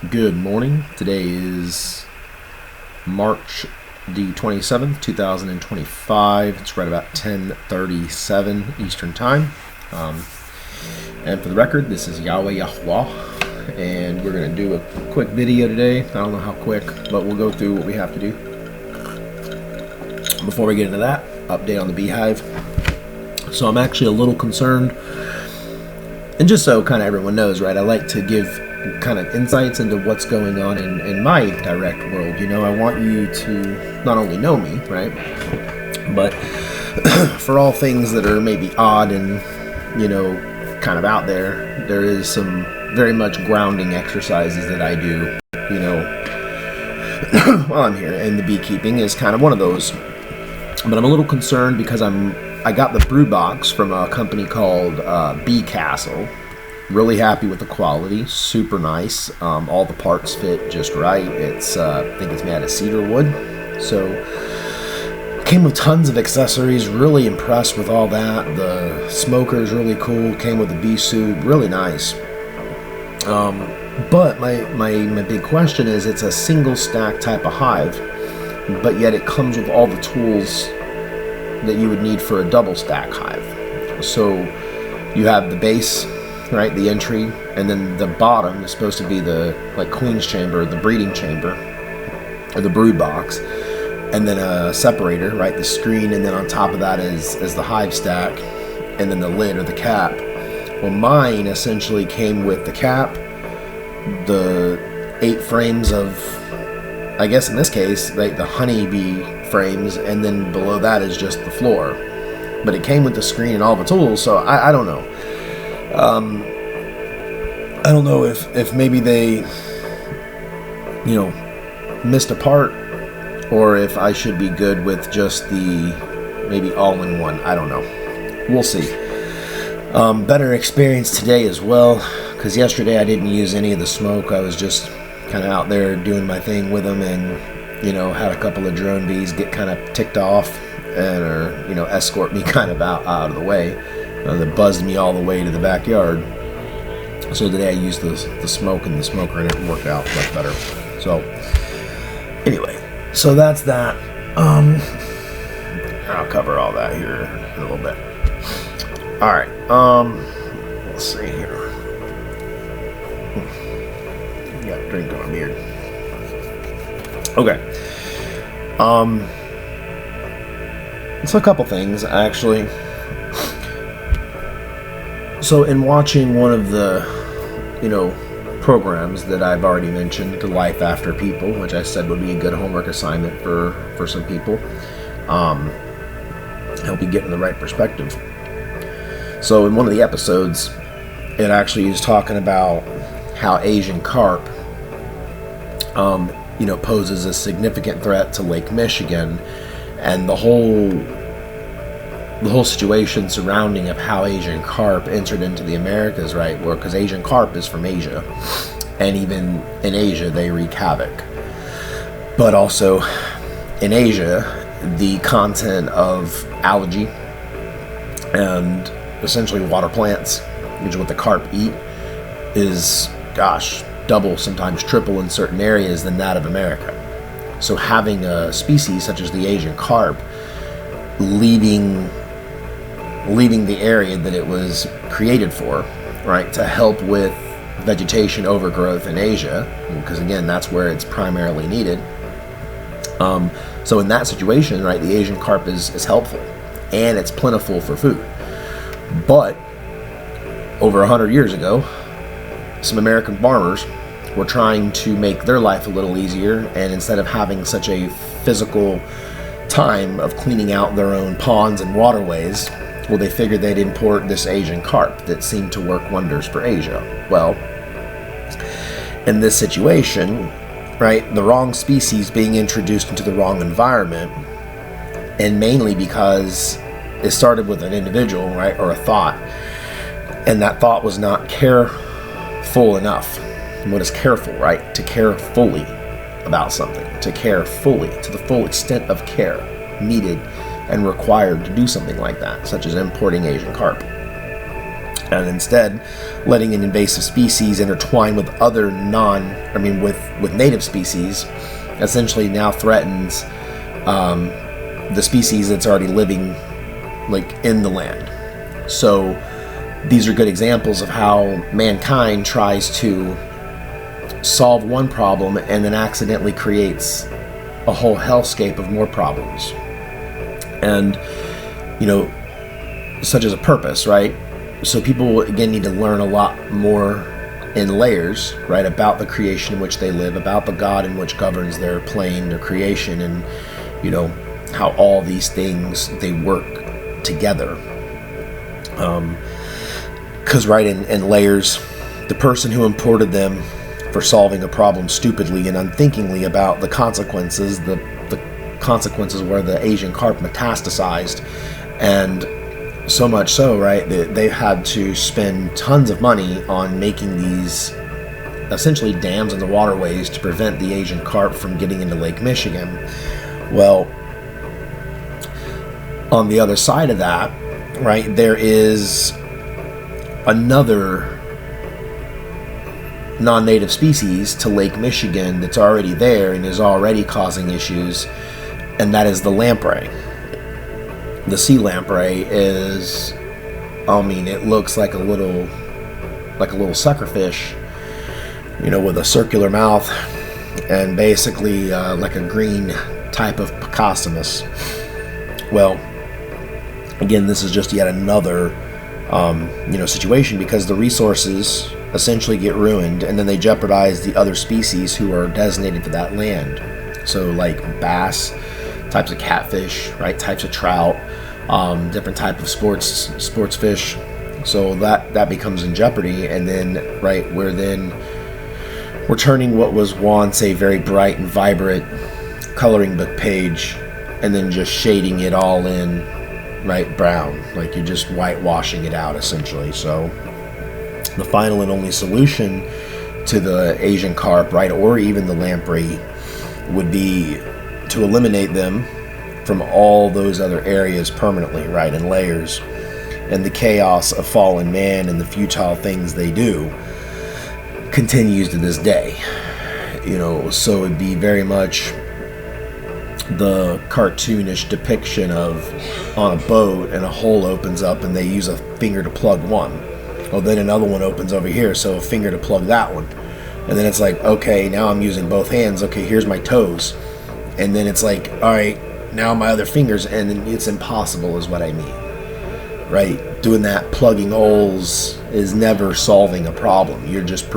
Good morning. Today is March the 27th, 2025. It's right about 10:37 Eastern Time. And for the record, this is YHWH, and we're going to do a quick video today. I don't know how quick, but we'll go through what we have to do. Before we get into that, update on the beehive. So I'm actually a little concerned, and just so kind of everyone knows, right, I like to give kind of insights into what's going on in my direct world. You know, I want you to not only know me, right, but for all things that are maybe odd and, you know, kind of out there, there is some very much grounding exercises that I do, you know, while I'm here, and the beekeeping is kind of one of those. But I'm a little concerned because I got the brew box from a company called Bee Castle. Really happy with the quality, super nice. All the parts fit just right. It's I think it's made out of cedar wood, so came with tons of accessories. Really impressed with all that. The smoker is really cool. Came with a bee suit, really nice. But my big question is, it's a single stack type of hive, but yet it comes with all the tools that you would need for a double stack hive. So you have the base, right, the entry, and then the bottom is supposed to be the queen's chamber, the breeding chamber, or the brood box, and then a separator, right, the screen, and then on top of that is the hive stack, and then the lid or the cap. Well, mine essentially came with the cap, the 8 frames of, I guess in this case, like the honeybee frames, and then below that is just the floor. But it came with the screen and all the tools, so I don't know. I don't know if maybe they, you know, missed a part, or if I should be good with just the maybe all-in-one. I don't know. We'll see. Better experience today as well, because yesterday I didn't use any of the smoke. I was just kind of out there doing my thing with them, and, you know, had a couple of drone bees get kind of ticked off and, or, you know, escort me kind of out of the way. That buzzed me all the way to the backyard. So today I used the smoke and the smoker, and it worked out much better. So anyway, so that's that. I'll cover all that here in a little bit. All right. Let's see here. Got a drink on my beard. Okay. So a couple things actually. So in watching one of the, you know, programs that I've already mentioned, to Life After People, which I said would be a good homework assignment for some people, help you get in the right perspective. So in one of the episodes, it actually is talking about how Asian carp, you know, poses a significant threat to Lake Michigan, and the whole situation surrounding of how Asian carp entered into the Americas, right? Well, because Asian carp is from Asia, and even in Asia they wreak havoc. But also in Asia, the content of algae and essentially water plants, which is what the carp eat, is, gosh, double, sometimes triple in certain areas than that of America. So having a species such as the Asian carp leaving the area that it was created for, right, to help with vegetation overgrowth in Asia, because again, that's where it's primarily needed. So in that situation, right, the Asian carp is helpful, and it's plentiful for food. But over 100 years ago, some American farmers were trying to make their life a little easier, and instead of having such a physical time of cleaning out their own ponds and waterways, well, they figured they'd import this Asian carp that seemed to work wonders for Asia. Well, in this situation, right, the wrong species being introduced into the wrong environment, and mainly because it started with an individual, right, or a thought, and that thought was not careful enough. And what is careful, right? To care fully about something, to care fully, to the full extent of care needed and required to do something like that, such as importing Asian carp. and instead letting an invasive species intertwine with other with native species, essentially now threatens the species that's already living like in the land. So these are good examples of how mankind tries to solve one problem and then accidentally creates a whole hellscape of more problems. And, such as a purpose, right? So people, again, need to learn a lot more in layers, right, about the creation in which they live, about the God in which governs their plane, their creation, and, how all these things, they work together. Because, right, in layers, the person who imported them for solving a problem stupidly and unthinkingly about the consequences, the consequences where the Asian carp metastasized, and so much so, right, that they had to spend tons of money on making these essentially dams in the waterways to prevent the Asian carp from getting into Lake Michigan. Well, on the other side of that, right, there is another non-native species to Lake Michigan that's already there and is already causing issues, and that is the lamprey. The sea lamprey is, it looks like a little suckerfish, with a circular mouth and basically like a green type of Pocossamus. Well, again, this is just yet another situation, because the resources essentially get ruined, and then they jeopardize the other species who are designated for that land. So like bass, types of catfish, right, types of trout, different type of sports fish. So that becomes in jeopardy, and then right, we're turning what was once a very bright and vibrant coloring book page, and then just shading it all in, right, brown, like you're just whitewashing it out essentially. So the final and only solution to the Asian carp, right, or even the lamprey, would be to eliminate them from all those other areas permanently, right, in layers. And the chaos of fallen man and the futile things they do continues to this day. So it'd be very much the cartoonish depiction of on a boat and a hole opens up and they use a finger to plug one. Well, then another one opens over here, so a finger to plug that one. And then it's like, okay, now I'm using both hands. Okay, here's my toes. And then it's like, all right, now my other fingers, and then it's impossible is what I mean. Right? Doing that plugging holes is never solving a problem. You're just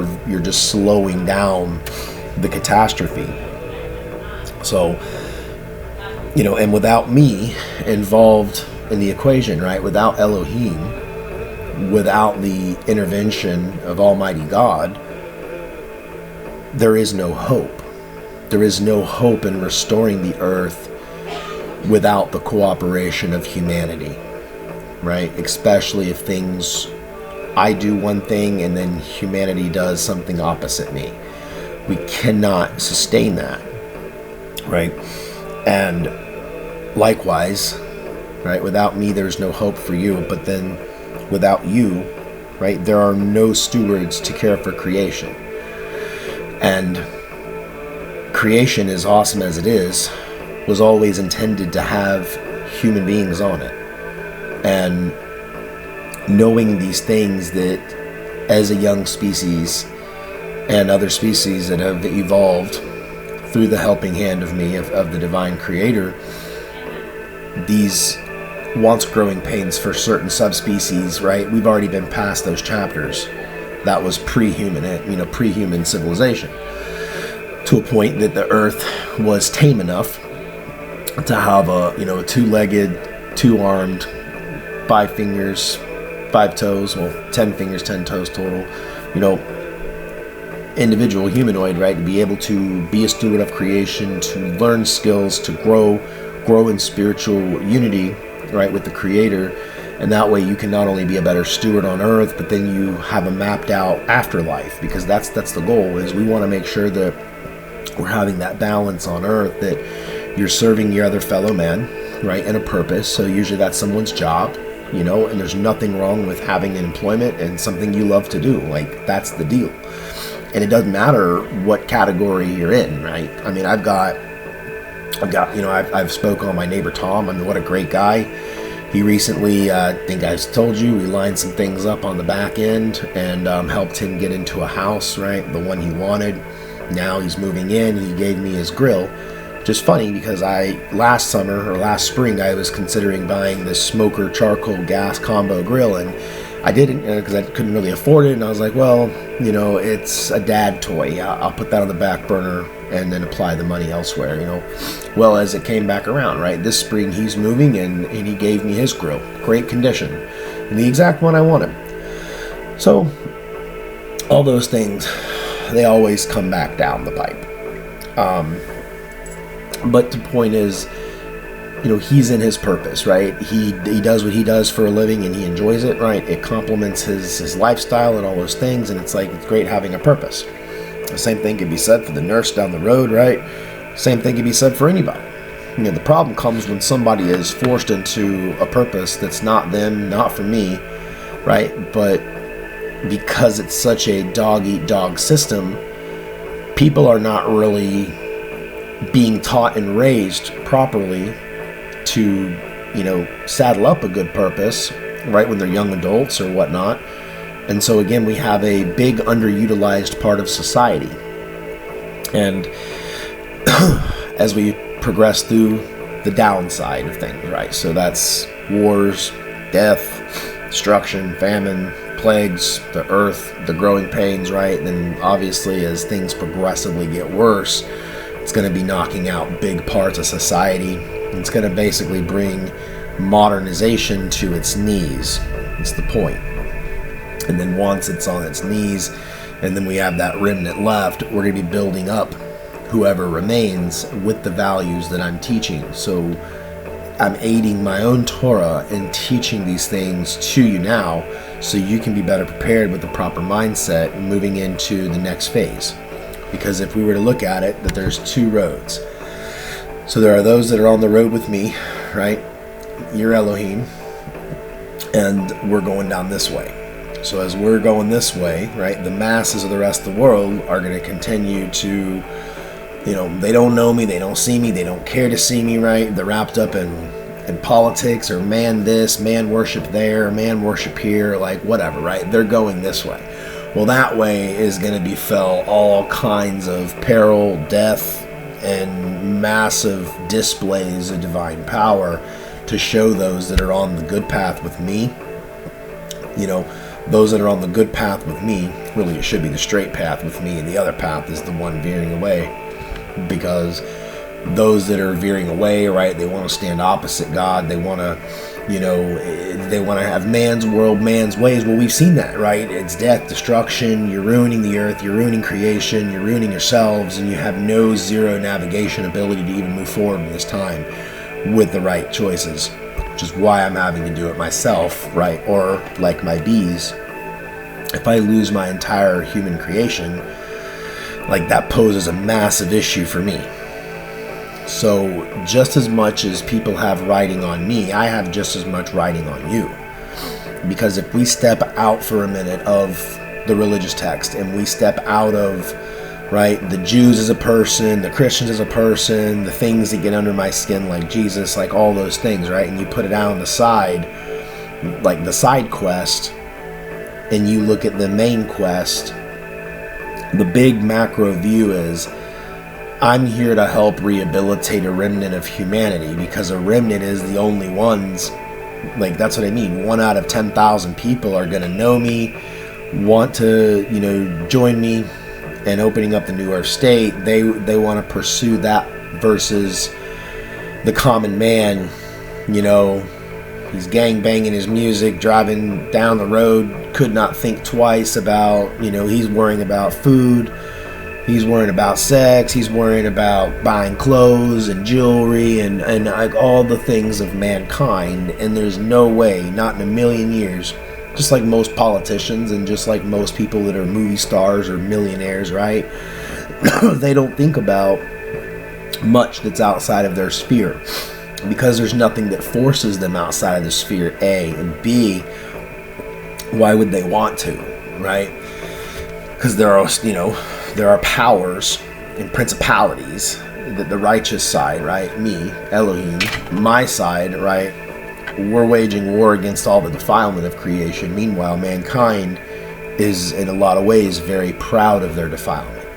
slowing down the catastrophe. So, and without me involved in the equation, right? Without Elohim, without the intervention of Almighty God, there is no hope. There is no hope in restoring the earth without the cooperation of humanity, right? Especially if I do one thing and then humanity does something opposite me. We cannot sustain that, right? And likewise, right, without me, there's no hope for you. But then without you, right, there are no stewards to care for creation. And creation, as awesome as it is, was always intended to have human beings on it. And knowing these things, that as a young species and other species that have evolved through the helping hand of me, of the divine creator, these once growing pains for certain subspecies, right, we've already been past those chapters. That was pre-human civilization, to a point that the earth was tame enough to have a two-legged, two-armed, 5 fingers, 5 toes, 10 fingers, 10 toes total, individual humanoid, right, to be able to be a steward of creation, to learn skills, to grow in spiritual unity, right, with the creator. And that way you can not only be a better steward on earth, but then you have a mapped out afterlife, because that's the goal. Is we want to make sure that we're having that balance on earth, that you're serving your other fellow man, right, in a purpose. So usually that's someone's job, and there's nothing wrong with having an employment and something you love to do. Like, that's the deal. And it doesn't matter what category you're in, right? I mean, I've spoke on my neighbor Tom. I mean, what a great guy. He recently, I think I told you, we lined some things up on the back end and helped him get into a house, right? The one he wanted. Now he's moving in. He gave me his grill. Just funny because last spring, I was considering buying this smoker charcoal gas combo grill, and I didn't because I couldn't really afford it. And I was like, well, it's a dad toy. I'll put that on the back burner and then apply the money elsewhere, Well, as it came back around, right? This spring he's moving and he gave me his grill. Great condition. And the exact one I wanted. So, all those things, they always come back down the pipe. But the point is, he's in his purpose, right? He does what he does for a living and he enjoys it, right? It complements his lifestyle and all those things, and it's great having a purpose. The same thing can be said for the nurse down the road, right? Same thing can be said for anybody. The problem comes when somebody is forced into a purpose that's not them, not for me, right? But because it's such a dog-eat-dog system, people are not really being taught and raised properly to, saddle up a good purpose, right, when they're young adults or whatnot. And so again, we have a big underutilized part of society. And as we progress through the downside of things, right? So that's wars, death, destruction, famine, plagues, the earth, the growing pains, right? And then obviously as things progressively get worse, it's going to be knocking out big parts of society. It's going to basically bring modernization to its knees. It's the point. And then once it's on its knees, and then we have that remnant left, we're going to be building up whoever remains with the values that I'm teaching. So I'm aiding my own Torah and teaching these things to you now so you can be better prepared with the proper mindset moving into the next phase. Because if we were to look at it, that there's two roads. So there are those that are on the road with me, right? You're Elohim, and we're going down this way. So as we're going this way, right, the masses of the rest of the world are going to continue to, they don't know me, they don't see me, they don't care to see me, right? They're wrapped up in politics or man this, man worship there, man worship here, whatever, right? They're going this way. Well, that way is going to befell all kinds of peril, death, and massive displays of divine power to show those that are on the good path with me. Those that are on the good path with me, really it should be the straight path with me, and the other path is the one veering away. Because those that are veering away, right, they want to stand opposite God. They want to, they want to have man's world, man's ways. Well, we've seen that, right? It's death, destruction. You're ruining the earth. You're ruining creation. You're ruining yourselves. And you have no zero navigation ability to even move forward in this time with the right choices. Which is why I'm having to do it myself, right? Or like my bees, if I lose my entire human creation, that poses a massive issue for me. So just as much as people have writing on me, I have just as much writing on you. Because if we step out for a minute of the religious text and we step out of, right, the Jews as a person, the Christians as a person, the things that get under my skin like Jesus, all those things, right, and you put it out on the side, the side quest, and you look at the main quest, the big macro view is, I'm here to help rehabilitate a remnant of humanity, because a remnant is the only ones, that's what I mean. 1 out of 10,000 people are going to know me, want to, join me in opening up the New Earth State. They want to pursue that versus the common man, he's gangbanging his music, driving down the road, could not think twice about, he's worrying about food. He's worrying about sex. He's worrying about buying clothes and jewelry and all the things of mankind. And there's no way, not in a million years, just like most politicians and just like most people that are movie stars or millionaires, right? They don't think about much that's outside of their sphere. because there's nothing that forces them outside of the sphere, A, and B, why would they want to, right? Because there are powers and principalities that the righteous side, right, me, Elohim, my side, right, we're waging war against all the defilement of creation. Meanwhile, mankind is in a lot of ways very proud of their defilement,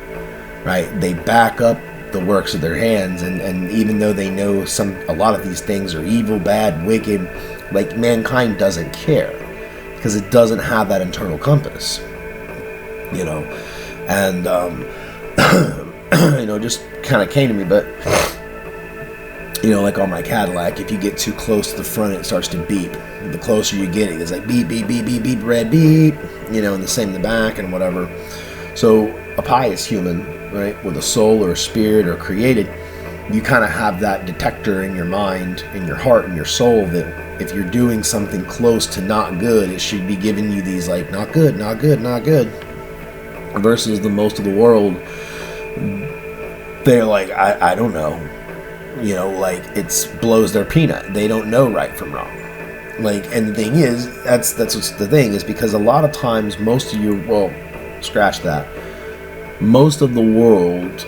right? They back up the works of their hands, and even though they know a lot of these things are evil, bad, wicked, like, mankind doesn't care because it doesn't have that internal compass, and just kind of came to me. But like on my Cadillac, if you get too close to the front, it starts to beep. The closer you get, it's like beep, beep, beep, beep, beep, red beep, and the same in the back and whatever. So a pious human, right, with a soul or a spirit or created, you kind of have that detector in your mind, in your heart, in your soul, that if you're doing something close to not good, it should be giving you these, like, not good, not good, not good. Versus the most of the world, they're like, I don't know. Like, it blows their peanut. They don't know right from wrong. Like, and the thing is, that's what's the thing, is because a lot of times scratch that. Most of the world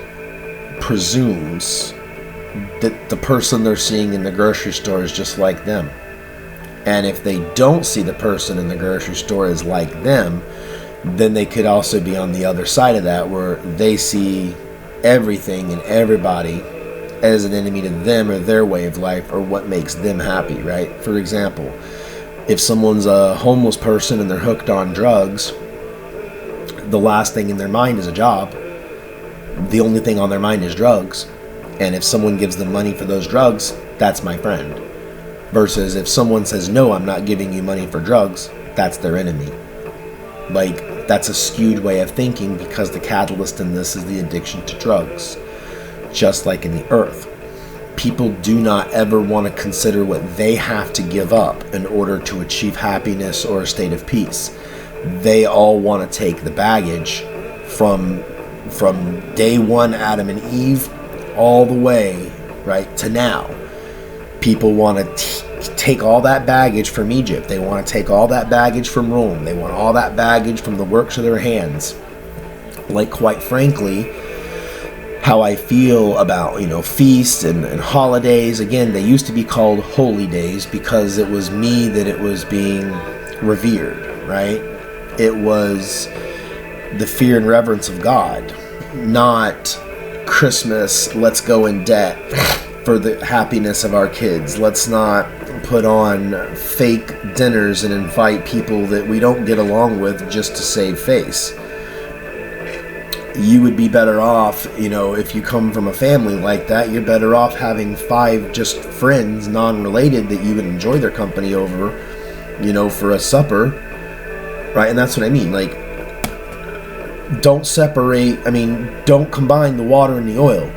presumes that the person they're seeing in the grocery store is just like them. And if they don't see the person in the grocery store as like them, then they could also be on the other side of that, where they see everything and everybody as an enemy to them or their way of life or what makes them happy, right? For example, if someone's a homeless person and they're hooked on drugs, the last thing in their mind is a job. The only thing on their mind is drugs. And if someone gives them money for those drugs, that's my friend. Versus if someone says, no, I'm not giving you money for drugs, that's their enemy. Like, that's a skewed way of thinking, because the catalyst in this is the addiction to drugs. Just like in the earth, people do not ever want to consider what they have to give up in order to achieve happiness or a state of peace. They all want to take the baggage from day one, Adam and Eve, all the way right to now. People want to take all that baggage from Egypt. They want to take all that baggage from Rome. They want all that baggage from the works of their hands. Like, quite frankly, how I feel about, feasts and holidays. Again, they used to be called holy days because it was me that it was being revered, right? It was the fear and reverence of God, not Christmas, let's go in debt for the happiness of our kids. Let's not put on fake dinners and invite people that we don't get along with just to save face. You would be better off, if you come from a family like that, you're better off having 5 just friends, non-related, that you would enjoy their company over, for a supper, right? And that's what I mean. Like, don't combine the water and the oil.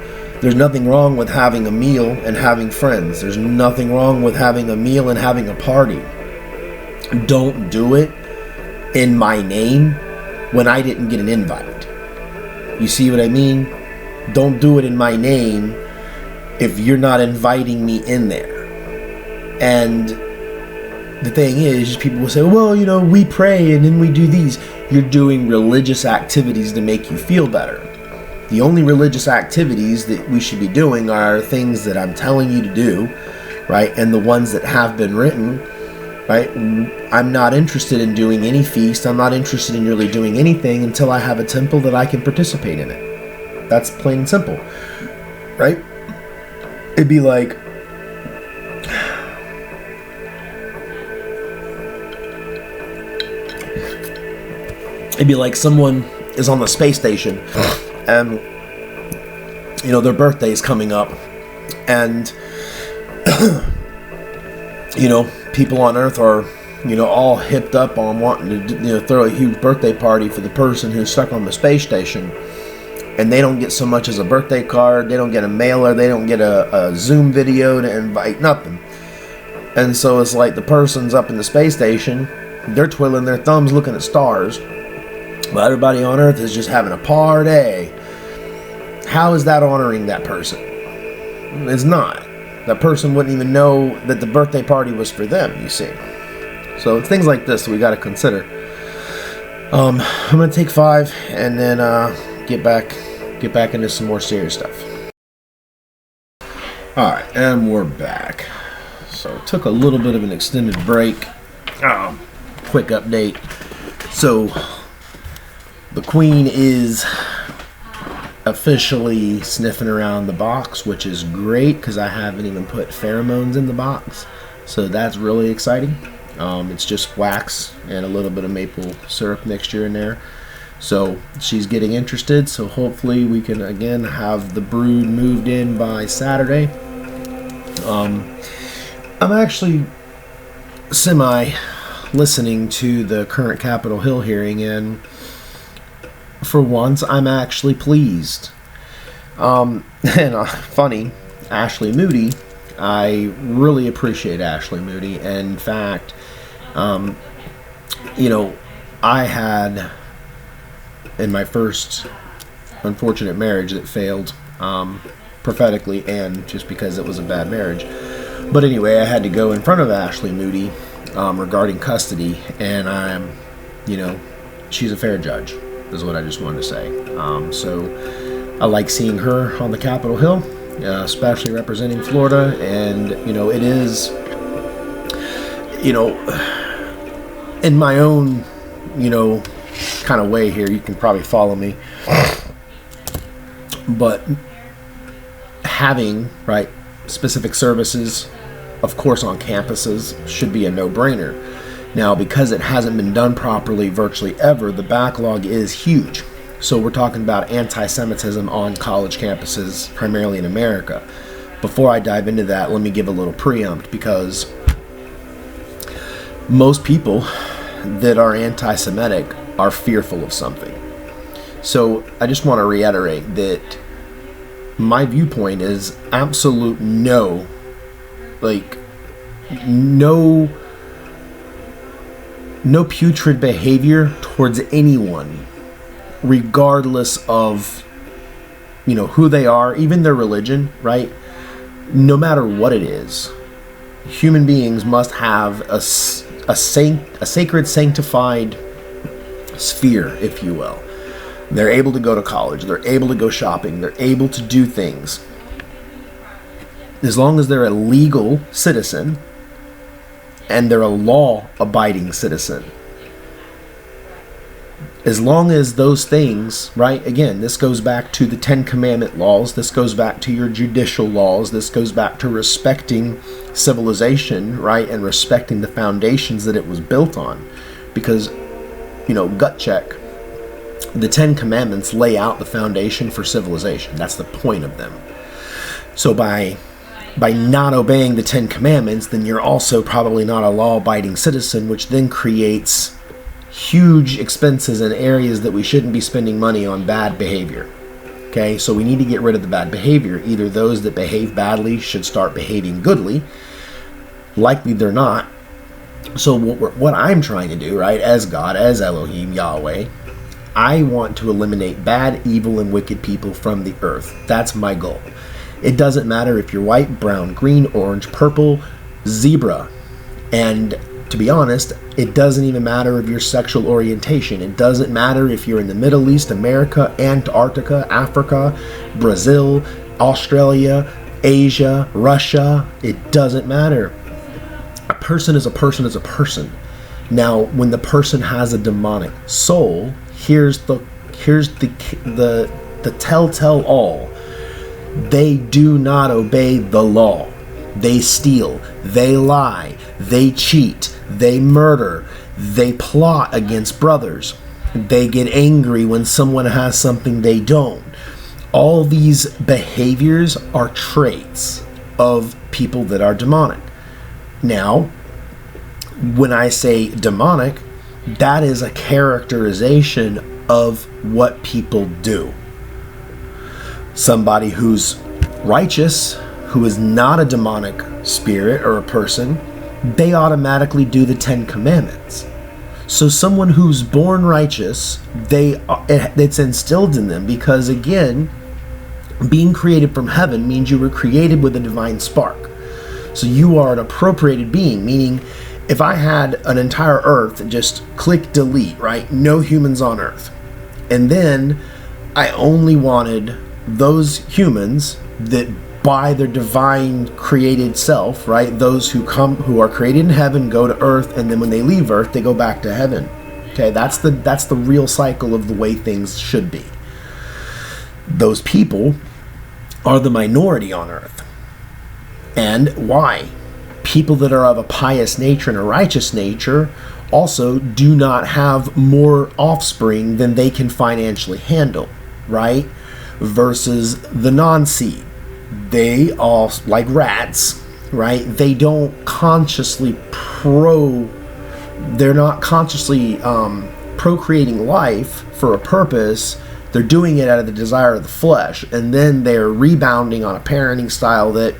There's nothing wrong with having a meal and having friends. There's nothing wrong with having a meal and having a party. Don't do it in my name when I didn't get an invite. You see what I mean? Don't do it in my name if you're not inviting me in there. And the thing is, people will say, well, we pray and then we do these. You're doing religious activities to make you feel better. The only religious activities that we should be doing are things that I'm telling you to do, right? And the ones that have been written, right? I'm not interested in doing any feast. I'm not interested in really doing anything until I have a temple that I can participate in it. That's plain and simple, right? It'd be like, someone is on the space station and their birthday is coming up, and people on Earth are all hipped up on wanting to throw a huge birthday party for the person who's stuck on the space station, and they don't get so much as a birthday card, they don't get a mailer, they don't get a Zoom video to invite, nothing. And so it's like the person's up in the space station, they're twiddling their thumbs looking at stars, but everybody on Earth is just having a party. How is that honoring that person? It's not. That person wouldn't even know that the birthday party was for them, you see. So it's things like this that we got to consider. I'm going to take 5 and then get back into some more serious stuff. Alright, and we're back. So took a little bit of an extended break. Quick update. So the Queen is officially sniffing around the box, which is great because I haven't even put pheromones in the box. So that's really exciting. It's just wax and a little bit of maple syrup mixture in there. So she's getting interested. So hopefully we can again have the brood moved in by Saturday. I'm actually listening to the current Capitol Hill hearing, and for once I'm actually pleased. And funny, Ashley Moody, I really appreciate Ashley Moody. And in fact, I had, in my first unfortunate marriage that failed, prophetically and just because it was a bad marriage. But anyway, I had to go in front of Ashley Moody regarding custody, and she's a fair judge, is what I just wanted to say. So I like seeing her on the Capitol Hill, especially representing Florida, and it is, in my own, kind of way here, you can probably follow me, but having, right, specific services, of course, on campuses should be a no-brainer. Now, because it hasn't been done properly virtually ever, the backlog is huge. So we're talking about anti-Semitism on college campuses, primarily in America. Before I dive into that, let me give a little preempt, because most people that are anti-Semitic are fearful of something. So I just want to reiterate that my viewpoint is absolute no putrid behavior towards anyone, regardless of who they are, even their religion, right? No matter what it is, human beings must have a sacred, sanctified sphere, if you will. They're able to go to college, they're able to go shopping, they're able to do things. As long as they're a legal citizen and they're a law-abiding citizen. As long as those things, right, again, this goes back to the 10 Commandment laws, this goes back to your judicial laws, this goes back to respecting civilization, right, and respecting the foundations that it was built on. Because, gut check, the 10 Commandments lay out the foundation for civilization. That's the point of them. So by not obeying the 10 Commandments, then you're also probably not a law-abiding citizen, which then creates huge expenses in areas that we shouldn't be spending money on bad behavior. Okay, so we need to get rid of the bad behavior. Either those that behave badly should start behaving goodly. Likely they're not. So what I'm trying to do, right, as God, as Elohim, Yahweh, I want to eliminate bad, evil, and wicked people from the earth. That's my goal. It doesn't matter if you're white, brown, green, orange, purple, zebra. And to be honest, it doesn't even matter of your sexual orientation. It doesn't matter if you're in the Middle East, America, Antarctica, Africa, Brazil, Australia, Asia, Russia. It doesn't matter. A person is a person is a person. Now, when the person has a demonic soul, here's the telltale all. They do not obey the law. They steal, they lie, they cheat, they murder, they plot against brothers. They get angry when someone has something they don't. All these behaviors are traits of people that are demonic. Now, when I say demonic, that is a characterization of what people do. Somebody who's righteous, who is not a demonic spirit or a person, they automatically do the 10 Commandments. So someone who's born righteous, it's instilled in them, because again, being created from heaven means you were created with a divine spark. So you are an appropriated being, meaning if I had an entire Earth, just click delete, right? No humans on Earth. And then I only wanted those humans that by their divine created self, right? Those who are created in heaven, go to Earth, and then when they leave Earth, they go back to heaven. Okay, that's the real cycle of the way things should be. Those people are the minority on Earth. And why? People that are of a pious nature and a righteous nature also do not have more offspring than they can financially handle, right? Versus the non-seed. They all, like rats, right? They don't consciously they're not consciously procreating life for a purpose. They're doing it out of the desire of the flesh, and then they're rebounding on a parenting style that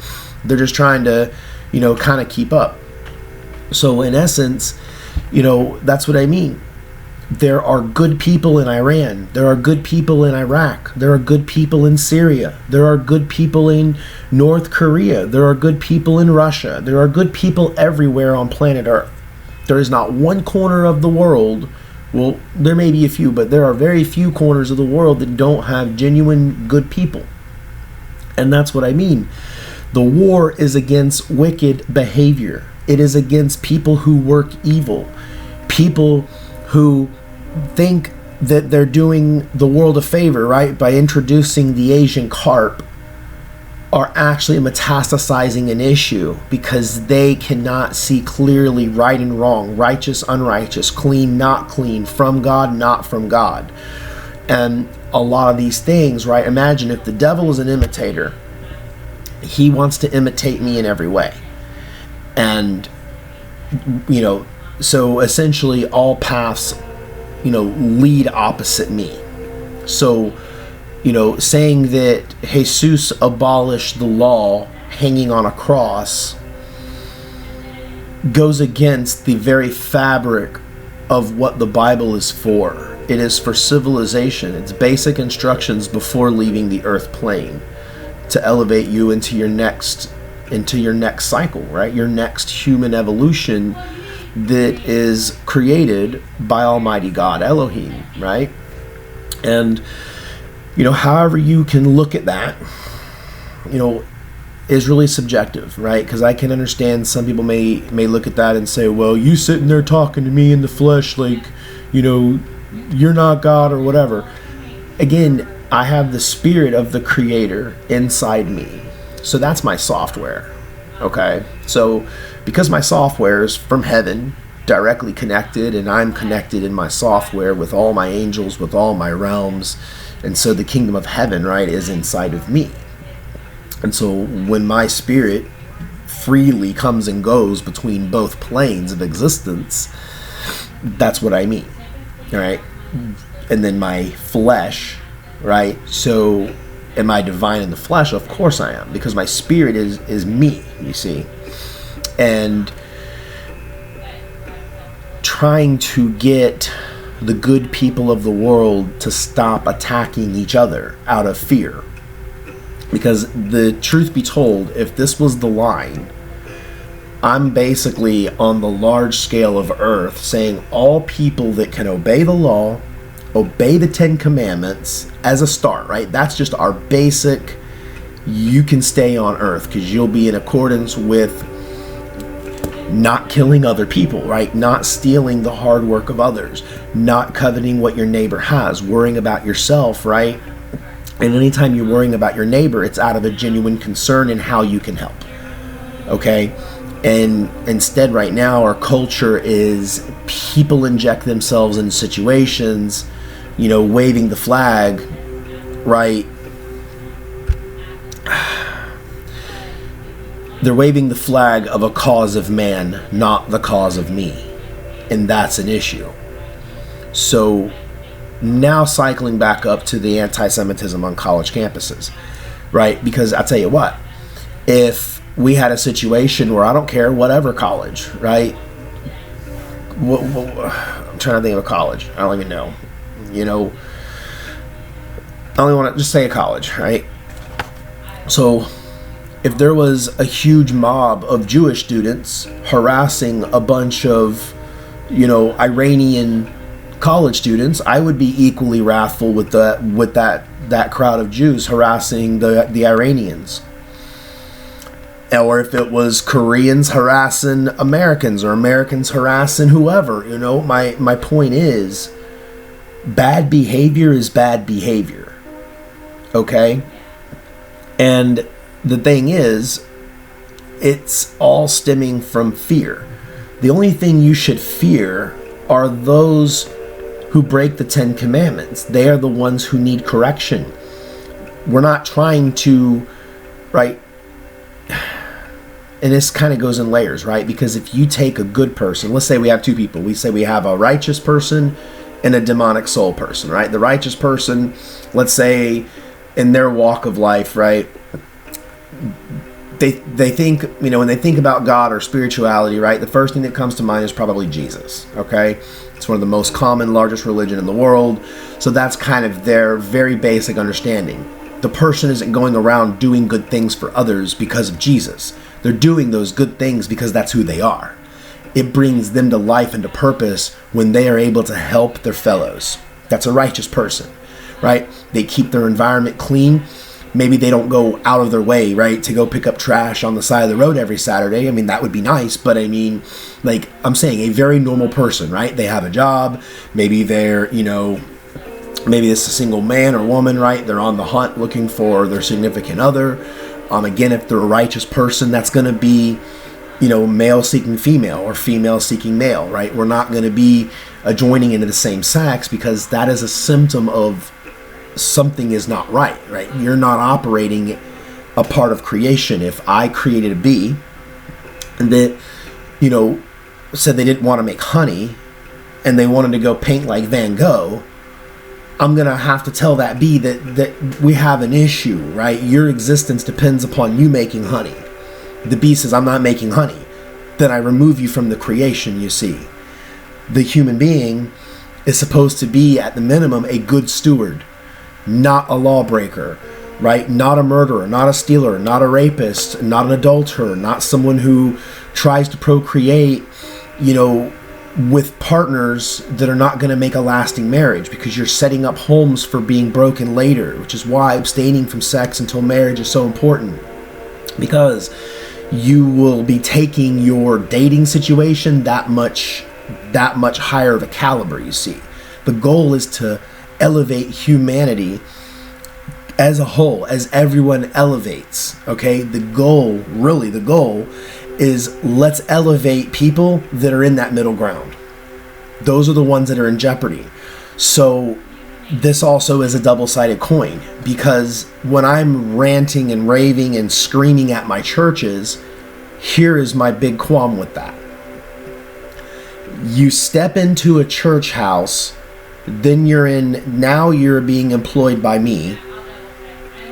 they're just trying to, kind of keep up. So in essence, that's what I mean. There are good people in Iran. There are good people in Iraq. There are good people in Syria. There are good people in North Korea. There are good people in Russia. There are good people everywhere on planet Earth. There is not one corner of the world, well, there may be a few, but there are very few corners of the world that don't have genuine good people. And that's what I mean. The war is against wicked behavior. It is against people who work evil. People who think that they're doing the world a favor, right? By introducing the Asian carp, are actually metastasizing an issue because they cannot see clearly right and wrong, righteous, unrighteous, clean, not clean, from God, not from God. And a lot of these things, right? Imagine if the devil is an imitator, he wants to imitate me in every way. And, so essentially all paths, lead opposite me. So, saying that Jesus abolished the law hanging on a cross goes against the very fabric of what the Bible is for. It is for civilization. It's basic instructions before leaving the earth plane to elevate you into your next cycle, right? Your next human evolution that is created by Almighty God, Elohim, right? And however you can look at that, is really subjective, right? Because I can understand some people may look at that and say, well, you sitting there talking to me in the flesh like, you're not God or whatever. Again, I have the spirit of the Creator inside me. So that's my software, okay? So because my software is from heaven, directly connected, and I'm connected in my software with all my angels, with all my realms, and so the kingdom of heaven, right, is inside of me. And so when my spirit freely comes and goes between both planes of existence, that's what I mean, all right? And then my flesh, right? So am I divine in the flesh? Of course I am, because my spirit is me, you see. And trying to get the good people of the world to stop attacking each other out of fear. Because the truth be told, if this was the line, I'm basically on the large scale of earth saying all people that can obey the law, obey the 10 commandments as a start, right? That's just our basic, you can stay on earth because you'll be in accordance with not killing other people, right? Not stealing the hard work of others, not coveting what your neighbor has, worrying about yourself, right? And anytime you're worrying about your neighbor, it's out of a genuine concern in how you can help, okay? And instead right now our culture is people inject themselves in situations, waving the flag, right? They're waving the flag of a cause of man, not the cause of me. And that's an issue. So now cycling back up to the anti-Semitism on college campuses, right? Because I tell you what, if we had a situation where I don't care, whatever college, right? I'm trying to think of a college. I don't even know. I only want to just say a college, right? So if there was a huge mob of Jewish students harassing a bunch of, Iranian college students, I would be equally wrathful with that crowd of Jews harassing the Iranians. Or if it was Koreans harassing Americans or Americans harassing whoever, my point is, bad behavior is bad behavior. Okay? And the thing is, it's all stemming from fear. The only thing you should fear are those who break the 10 Commandments. They are the ones who need correction. We're not trying to, right? And this kind of goes in layers, right? Because if you take a good person, let's say we have two people. We say we have a righteous person and a demonic soul person, right? The righteous person, let's say in their walk of life, right? They think, when they think about God or spirituality, right? The first thing that comes to mind is probably Jesus, okay? It's one of the most common, largest religion in the world. So that's kind of their very basic understanding. The person isn't going around doing good things for others because of Jesus. They're doing those good things because that's who they are. It brings them to life and to purpose when they are able to help their fellows. That's a righteous person, right? They keep their environment clean. Maybe they don't go out of their way, right, to go pick up trash on the side of the road every Saturday. I mean, that would be nice, but I mean, like I'm saying, a very normal person, right? They have a job. Maybe they're, maybe it's a single man or woman, right? They're on the hunt looking for their significant other. Again, if they're a righteous person, that's going to be, male seeking female or female seeking male, right? We're not going to be joining into the same sex because that is a symptom of something is not right? You're not operating a part of creation. If I created a bee that, said they didn't want to make honey and they wanted to go paint like Van Gogh, I'm going to have to tell that bee that we have an issue, right? Your existence depends upon you making honey. The bee says, I'm not making honey. Then I remove you from the creation, you see. The human being is supposed to be, at the minimum, a good steward, not a lawbreaker, right? Not a murderer, not a stealer, not a rapist, not an adulterer, not someone who tries to procreate, with partners that are not going to make a lasting marriage, because you're setting up homes for being broken later, which is why abstaining from sex until marriage is so important, because you will be taking your dating situation that much higher of a caliber, you see. The goal is to elevate humanity as a whole, as everyone elevates, okay? The goal is let's elevate people that are in that middle ground. Those are the ones that are in jeopardy. So this also is a double-sided coin, because when I'm ranting and raving and screaming at my churches, here is my big qualm with that. You step into a church house, then now you're being employed by me,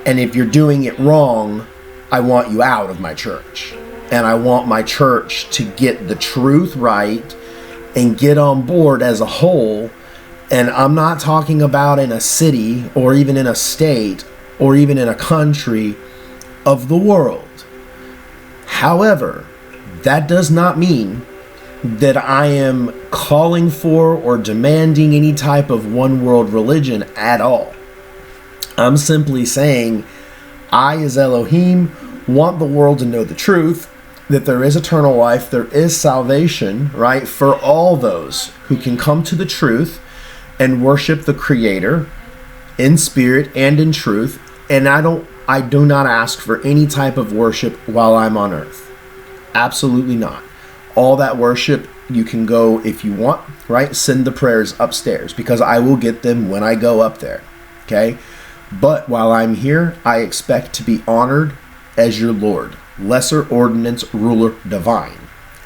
and if you're doing it wrong, I want you out of my church. And I want my church to get the truth right and get on board as a whole. And I'm not talking about in a city or even in a state or even in a country of the world. However, that does not mean that I am calling for or demanding any type of one world religion at all. I'm simply saying I, as Elohim, want the world to know the truth, that there is eternal life, there is salvation, right, for all those who can come to the truth and worship the Creator in spirit and in truth. And I do not ask for any type of worship while I'm on earth. Absolutely not. All that worship, you can go if you want, right? Send the prayers upstairs, because I will get them when I go up there, okay? But while I'm here, I expect to be honored as your Lord. Lesser ordinance, ruler divine.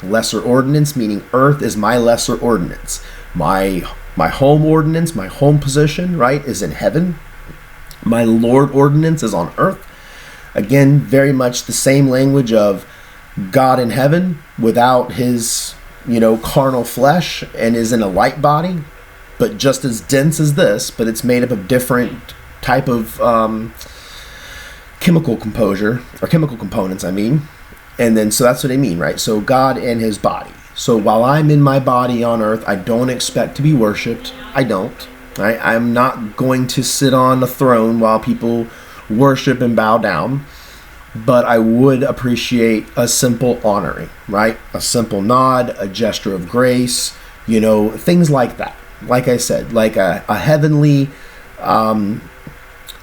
Lesser ordinance meaning earth is my lesser ordinance. My home ordinance, my home position, right, is in heaven. My Lord ordinance is on earth. Again, very much the same language of God in heaven without his, carnal flesh, and is in a light body, but just as dense as this, but it's made up of different type of chemical composure, or chemical components, I mean. And then, so that's what I mean, right? So God and his body. So while I'm in my body on earth, I don't expect to be worshipped. I don't. Right? I'm not going to sit on a throne while people worship and bow down. But I would appreciate a simple honoring, right? A simple nod, a gesture of grace, things like that. Like I said, like a heavenly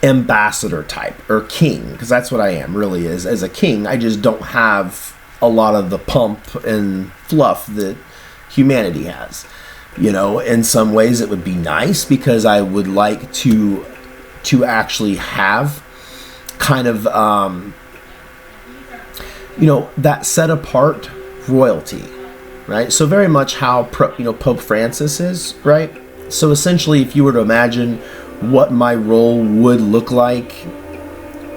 ambassador type, or king, because that's what I am really is. As a king, I just don't have a lot of the pomp and fluff that humanity has. In some ways it would be nice, because I would like to actually have kind of that set apart royalty, right? So very much how Pope Francis is, right? So essentially, if you were to imagine what my role would look like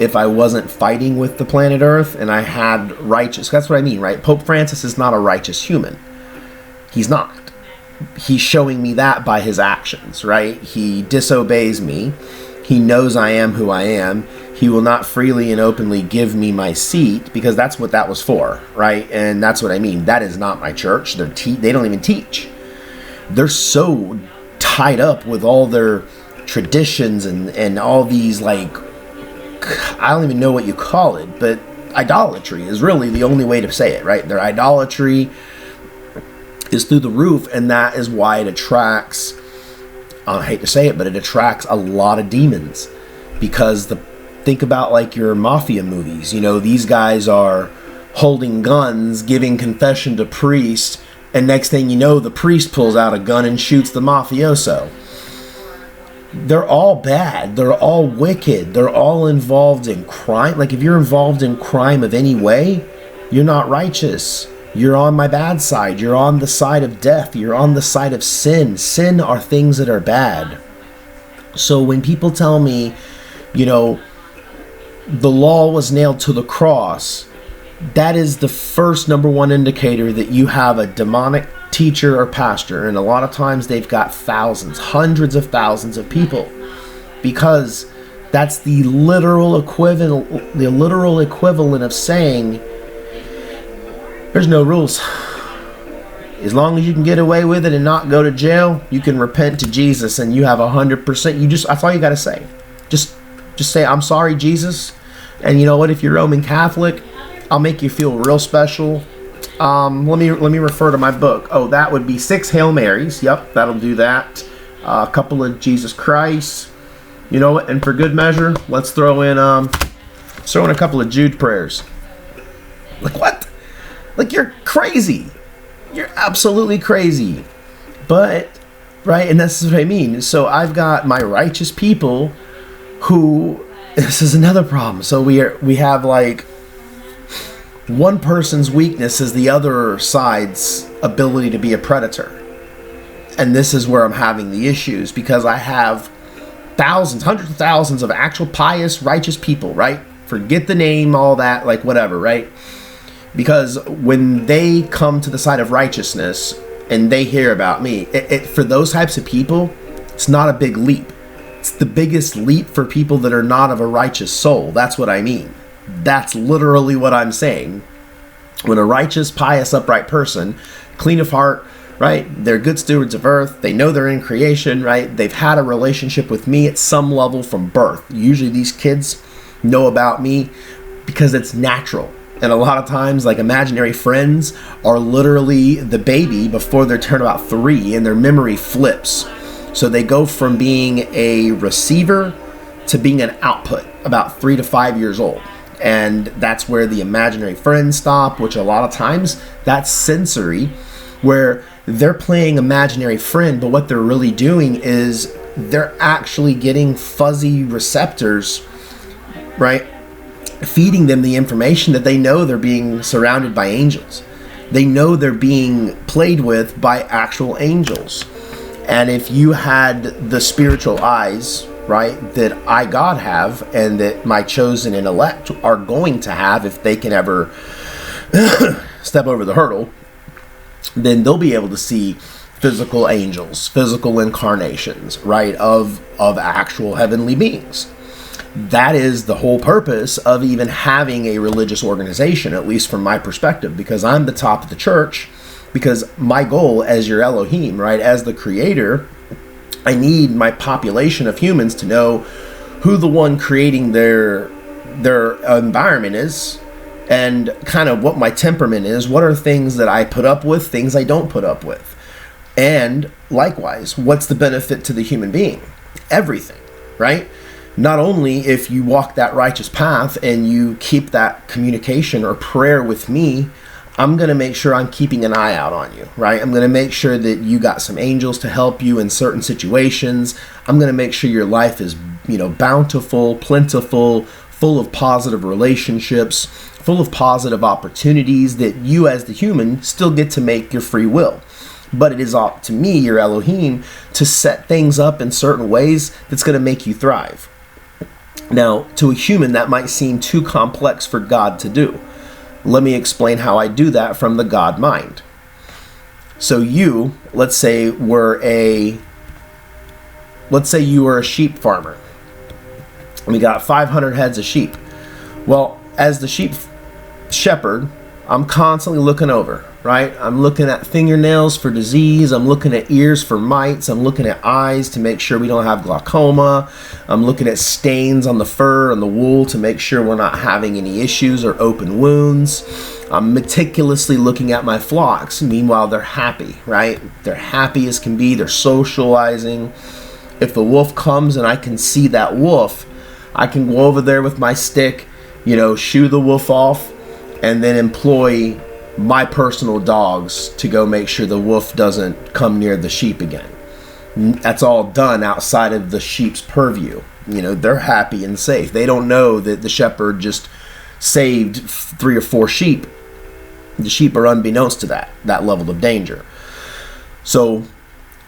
if I wasn't fighting with the planet Earth and I had righteous, that's what I mean, right? Pope Francis is not a righteous human. He's not. He's showing me that by his actions, right? He disobeys me. He knows I am who I am. He will not freely and openly give me my seat, because that's what that was for, right? And that's what I mean. That is not my church. They don't even teach. They're so tied up with all their traditions and all these, like, I don't even know what you call it, but idolatry is really the only way to say it, right? Their idolatry is through the roof, and that is why it attracts, I hate to say it, but it attracts a lot of demons. Because think about like your mafia movies, these guys are holding guns, giving confession to priest, and next thing you know, the priest pulls out a gun and shoots the mafioso. They're all bad. They're all wicked. They're all involved in crime. Like, if you're involved in crime of any way, you're not righteous. You're on my bad side. You're on the side of death. You're on the side of sin. Sin are things that are bad. So when people tell me, the law was nailed to the cross, that is the first number one indicator that you have a demonic teacher or pastor. And a lot of times they've got thousands, hundreds of thousands of people, because that's the literal equivalent of saying there's no rules. As long as you can get away with it and not go to jail, you can repent to Jesus and you have 100%. That's all you got to say. Just say, I'm sorry, Jesus. And you know what? If you're Roman Catholic, I'll make you feel real special. Let me refer to my book. Oh, that would be 6 Hail Marys. Yep, that'll do that. A couple of Jesus Christ. You know what? And for good measure, let's throw in a couple of Jude prayers. Like, what? Like, you're crazy. You're absolutely crazy. But, right, and this is what I mean. So I've got my righteous people who, this is another problem. So we have like one person's weakness is the other side's ability to be a predator. And this is where I'm having the issues, because I have thousands, hundreds of thousands of actual pious, righteous people, right? Forget the name, all that, like whatever, right? Because when they come to the side of righteousness and they hear about me, for those types of people, it's not a big leap. It's the biggest leap for people that are not of a righteous soul. That's what I mean. That's literally what I'm saying. When a righteous, pious, upright person, clean of heart, right? They're good stewards of earth. They know they're in creation, right? They've had a relationship with me at some level from birth. Usually these kids know about me because it's natural. And a lot of times, like, imaginary friends are literally the baby before they turn about 3, and their memory flips. So they go from being a receiver to being an output about 3 to 5 years old. And that's where the imaginary friends stop, which a lot of times that's sensory, where they're playing imaginary friend, but what they're really doing is they're actually getting fuzzy receptors, right? Feeding them the information that they know they're being surrounded by angels. They know they're being played with by actual angels. And if you had the spiritual eyes, right, that I, God, have, and that my chosen and elect are going to have if they can ever step over the hurdle, then they'll be able to see physical angels, physical incarnations, right, of actual heavenly beings. That is the whole purpose of even having a religious organization, at least from my perspective, because I'm the top of the church, because my goal as your Elohim, right, as the creator, I need my population of humans to know who the one creating their environment is, and kind of what my temperament is, what are things that I put up with, things I don't put up with. And likewise, what's the benefit to the human being? Everything, right? Not only if you walk that righteous path and you keep that communication or prayer with me, I'm going to make sure I'm keeping an eye out on you, right? I'm going to make sure that you got some angels to help you in certain situations. I'm going to make sure your life is, bountiful, plentiful, full of positive relationships, full of positive opportunities that you as the human still get to make your free will. But it is up to me, your Elohim, to set things up in certain ways that's going to make you thrive. Now, to a human, that might seem too complex for God to do. Let me explain how I do that from the God mind. So you, let's say you were a sheep farmer. We got 500 heads of sheep. Well, as the sheep shepherd, I'm constantly looking over, right? I'm looking at fingernails for disease. I'm looking at ears for mites. I'm looking at eyes to make sure we don't have glaucoma. I'm looking at stains on the fur and the wool to make sure we're not having any issues or open wounds. I'm meticulously looking at my flocks. Meanwhile, they're happy, right? They're happy as can be. They're socializing. If the wolf comes and I can see that wolf, I can go over there with my stick, shoo the wolf off, and then employ my personal dogs to go make sure the wolf doesn't come near the sheep again. That's all done outside of the sheep's purview. They're happy and safe. They don't know that the shepherd just saved 3 or 4 sheep. The sheep are unbeknownst to that level of danger. So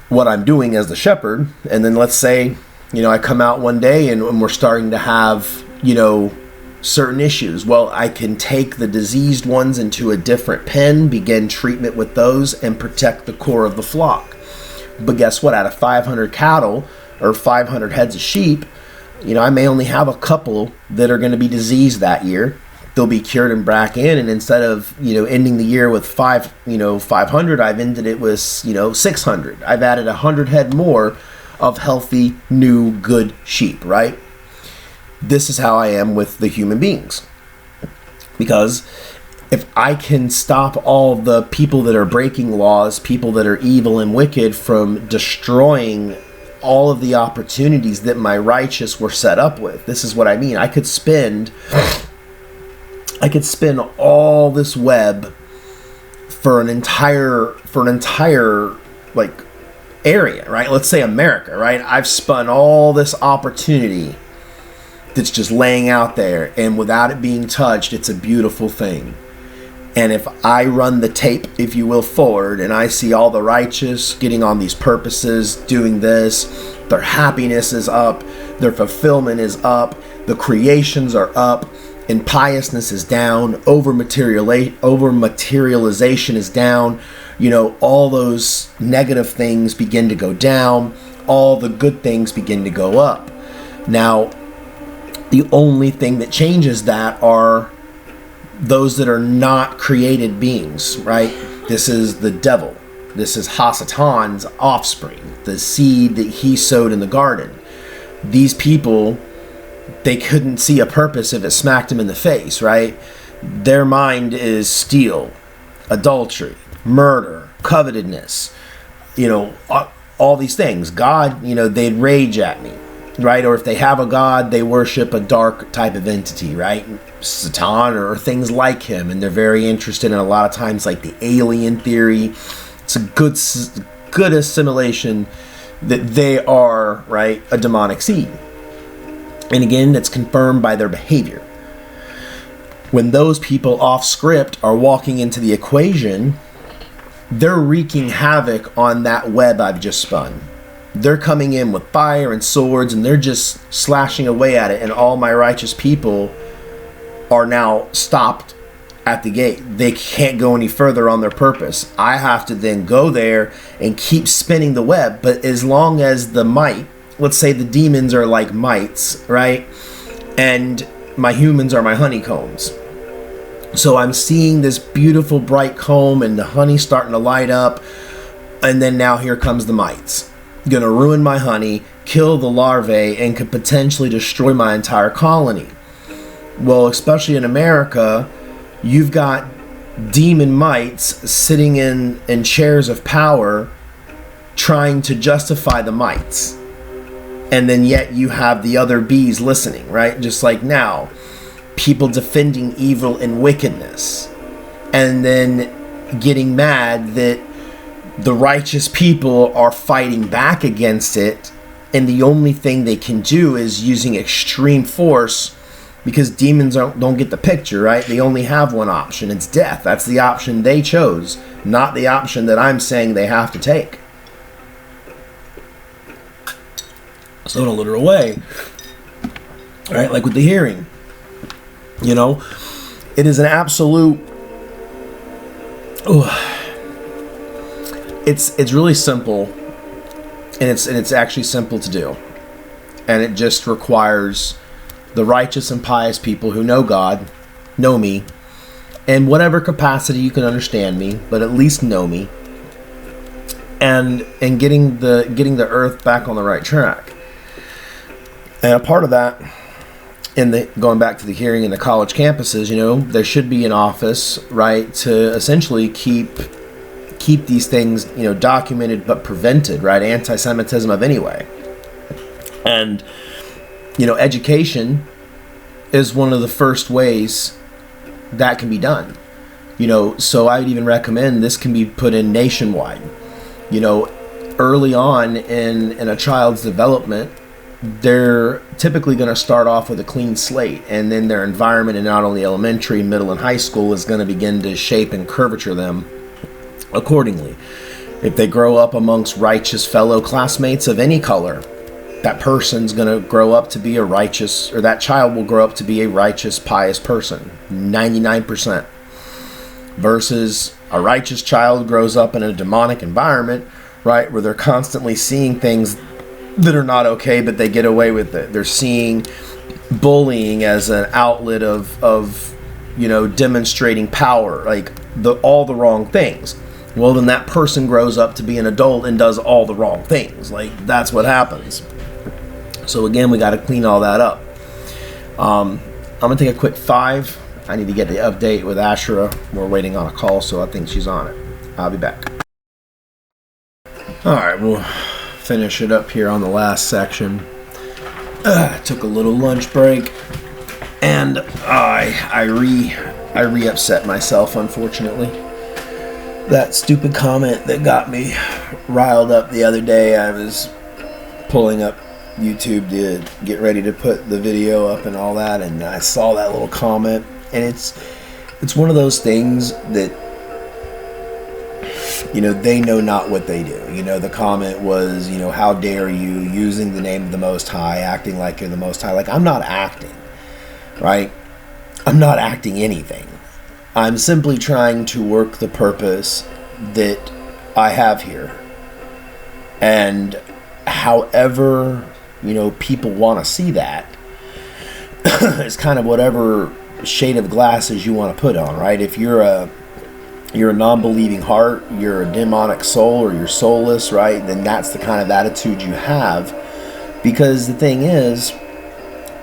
what I'm doing as the shepherd, and then let's say, I come out one day and we're starting to have, certain issues. Well, I can take the diseased ones into a different pen, begin treatment with those, and protect the core of the flock. But guess what? Out of 500 cattle or 500 heads of sheep, I may only have a couple that are going to be diseased that year. They'll be cured and back in, and instead of ending the year with 500, I've ended it with 600. I've added 100 head more of healthy, new, good sheep, right? This is how I am with the human beings. Because if I can stop all the people that are breaking laws, people that are evil and wicked from destroying all of the opportunities that my righteous were set up with. This is what I mean. I could spin all this web for an entire area, right? Let's say America, right? I've spun all this opportunity that's just laying out there, and without it being touched, it's a beautiful thing. And if I run the tape, if you will, forward, and I see all the righteous getting on these purposes, doing this, their happiness is up, their fulfillment is up, the creations are up, and piousness is down, over materialization is down, all those negative things begin to go down, all the good things begin to go up. Now, the only thing that changes that are those that are not created beings, right? This is the devil. This is Hasatan's offspring, the seed that he sowed in the garden. These people, they couldn't see a purpose if it smacked them in the face, right? Their mind is steal, adultery, murder, covetousness, all these things. God, they'd rage at me, right? Or if they have a God, they worship a dark type of entity, right? Satan or things like him, and they're very interested in a lot of times like the alien theory. It's a good assimilation that they are, right, a demonic seed. And again, that's confirmed by their behavior. When those people off script are walking into the equation, they're wreaking havoc on that web I've just spun. They're coming in with fire and swords, and they're just slashing away at it, and all my righteous people are now stopped at the gate. They can't go any further on their purpose. I have to then go there and keep spinning the web. But as long as the might, let's say the demons are like mites, right? and my humans are my honeycombs. So I'm seeing this beautiful bright comb and the honey starting to light up, and then now here comes the mites. Gonna ruin my honey, kill the larvae, and could potentially destroy my entire colony. Well, especially in America, you've got demon mites sitting in chairs of power trying to justify the mites. And then yet you have the other bees listening, right? Just like now, people defending evil and wickedness, and then getting mad that the righteous people are fighting back against it, and the only thing they can do is using extreme force, because demons don't get the picture, right? They only have one option. It's death. That's the option they chose, not the option that I'm saying they have to take. So in a literal way, right? Like with the hearing, you know, it is an absolute. It's really simple, and it's actually simple to do, and it just requires the righteous and pious people who know God, know me, in whatever capacity you can understand me, but at least know me, and getting the earth back on the right track. And a part of that, going back to the hearing in the college campuses, you know, there should be an office, right, to essentially keep these things, you know, documented but prevented, right? Anti-Semitism of any way. And, you know, education is one of the first ways that can be done. You know, so I would even recommend this can be put in nationwide. You know, early on in a child's development, they're typically going to start off with a clean slate, and then their environment in not only elementary, middle, and high school is going to begin to shape and curvature them accordingly. If they grow up amongst righteous fellow classmates of any color, that person's going to grow up to be a righteous, or that child will grow up to be a righteous, pious person, 99%. Versus a righteous child grows up in a demonic environment, right, where they're constantly seeing things that are not okay, but they get away with it. They're seeing bullying as an outlet of you know, demonstrating power, like all the wrong things. Well, then that person grows up to be an adult and does all the wrong things. Like, that's what happens. So again, we got to clean all that up. I'm gonna take a quick 5. I need to get the update with Ashura. We're waiting on a call, so I think she's on it. I'll be back. All right, we'll finish it up here on the last section. Took a little lunch break, and I re-upset myself, unfortunately. That stupid comment that got me riled up the other day, I was pulling up YouTube to get ready to put the video up and all that, and I saw that little comment, and it's one of those things that, you know, they know not what they do. You know, the comment was, you know, how dare you, using the name of the Most High, acting like you're the Most High. Like, I'm not acting, right? I'm not acting anything. I'm simply trying to work the purpose that I have here. And however, you know, people want to see that, it's kind of whatever shade of glasses you want to put on, right? If you're a non-believing heart, you're a demonic soul, or you're soulless, right? Then that's the kind of attitude you have. Because the thing is,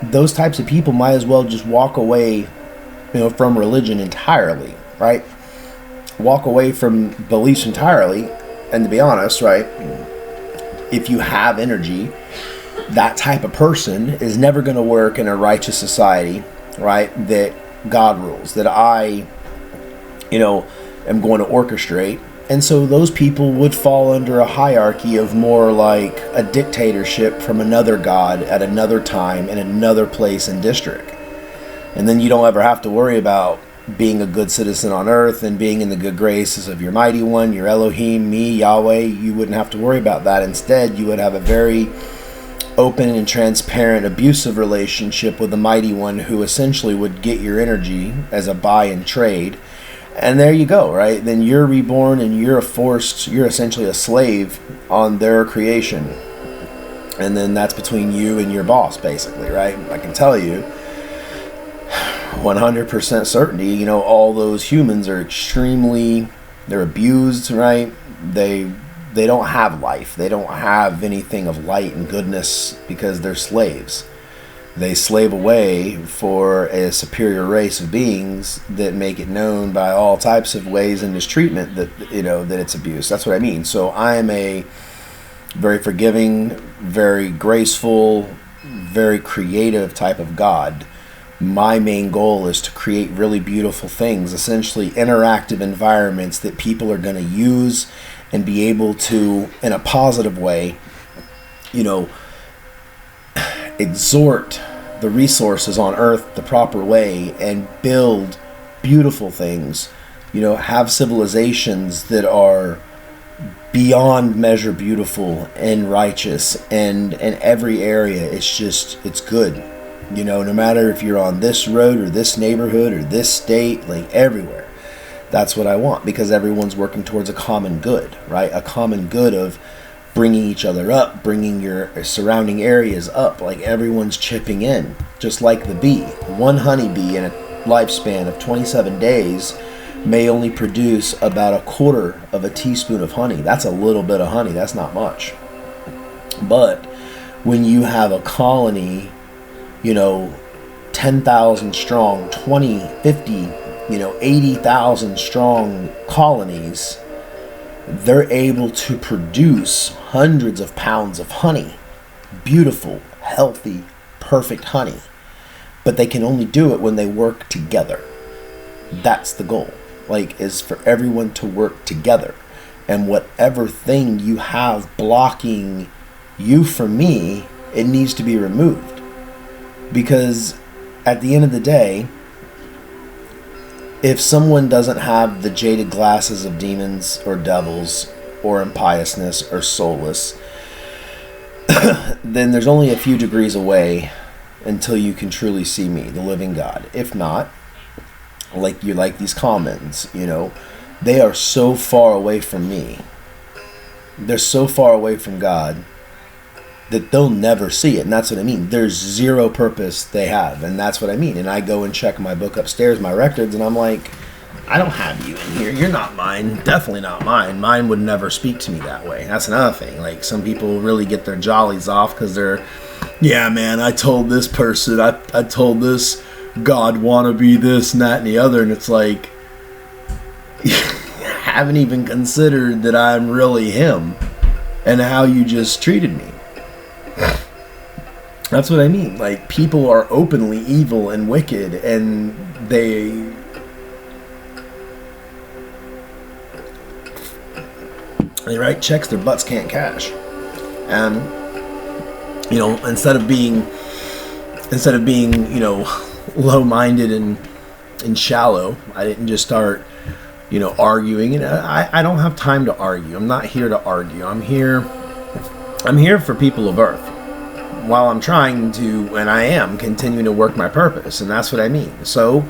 those types of people might as well just walk away, you know, from religion entirely, right? Walk away from beliefs entirely. And to be honest, right, if you have energy, that type of person is never going to work in a righteous society, right, that God rules, that I, you know, am going to orchestrate. And so those people would fall under a hierarchy of more like a dictatorship from another god at another time in another place and district. And then you don't ever have to worry about being a good citizen on earth and being in the good graces of your mighty one, your Elohim, me, Yahweh. You wouldn't have to worry about that. Instead, you would have a very open and transparent, abusive relationship with the mighty one, who essentially would get your energy as a buy and trade. And there you go, right? Then you're reborn and you're essentially a slave on their creation. And then that's between you and your boss, basically, right? I can tell you, 100% certainty, all those humans are they're abused, right? They don't have life. They don't have anything of light and goodness because they're slaves. They slave away for a superior race of beings that make it known by all types of ways and mistreatment that that it's abuse. That's what I mean. So I am a very forgiving, very graceful, very creative type of God. My main goal is to create really beautiful things, essentially interactive environments that people are going to use and be able to, in a positive way, exhort the resources on Earth the proper way and build beautiful things, have civilizations that are beyond measure beautiful and righteous, and in every area it's good. No matter if you're on this road or this neighborhood or this state, like everywhere. That's what I want, because everyone's working towards a common good, right? A common good of bringing each other up, bringing your surrounding areas up, like everyone's chipping in, just like the bee. One honeybee in a lifespan of 27 days may only produce about a quarter of a teaspoon of honey. That's a little bit of honey. That's not much. But when you have a colony, 10,000 strong, 20, 50, 80,000 strong colonies, they're able to produce hundreds of pounds of honey. Beautiful, healthy, perfect honey. But they can only do it when they work together. That's the goal. Is for everyone to work together. And whatever thing you have blocking you from me, it needs to be removed. Because at the end of the day, if someone doesn't have the jaded glasses of demons or devils or impiousness or soulless, then there's only a few degrees away until you can truly see me, the living God. If not, like these commons, they are so far away from me. They're so far away from God that they'll never see it. And that's what I mean. There's zero purpose they have. And that's what I mean. And I go and check my book upstairs, my records, and I'm like, I don't have you in here. You're not mine. Definitely not mine. Mine would never speak to me that way. That's another thing. Some people really get their jollies off because they're, yeah, man, I told this person, I told this God wannabe this and that and the other. And it's like, you haven't even considered that I'm really him and how you just treated me. That's what I mean. People are openly evil and wicked, and they write checks their butts can't cash. And instead of being low-minded and shallow, I didn't just start arguing. And I don't have time to argue. I'm not here to argue. I'm here for people of Earth, while I'm trying to, and I am, continuing to work my purpose. And that's what I mean. So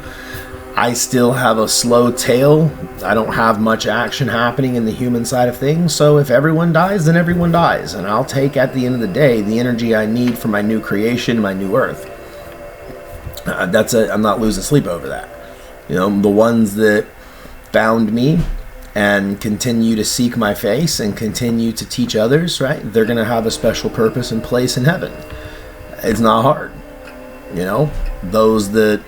I still have a slow tail. I don't have much action happening in the human side of things. So if everyone dies, then everyone dies. And I'll take, at the end of the day, the energy I need for my new creation, my new Earth. That's it. I'm not losing sleep over that. The ones that found me and continue to seek my face and continue to teach others, right? They're going to have a special purpose and place in heaven. It's not hard. Those that,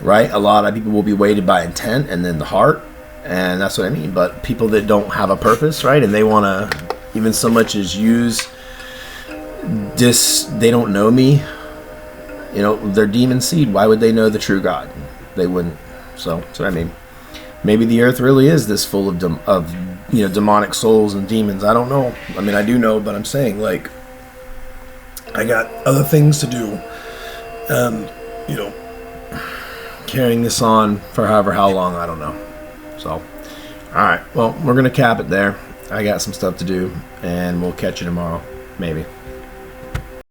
right? A lot of people will be weighted by intent and then the heart. And that's what I mean. But people that don't have a purpose, right? And they want to even so much as use this, they don't know me. They're demon seed. Why would they know the true God? They wouldn't. So that's what I mean. Maybe the earth really is this full of demonic souls and demons. I don't know. I mean, I do know, but I'm saying, I got other things to do. Carrying this on for how long, I don't know. So, all right. Well, we're going to cap it there. I got some stuff to do, and we'll catch you tomorrow. Maybe.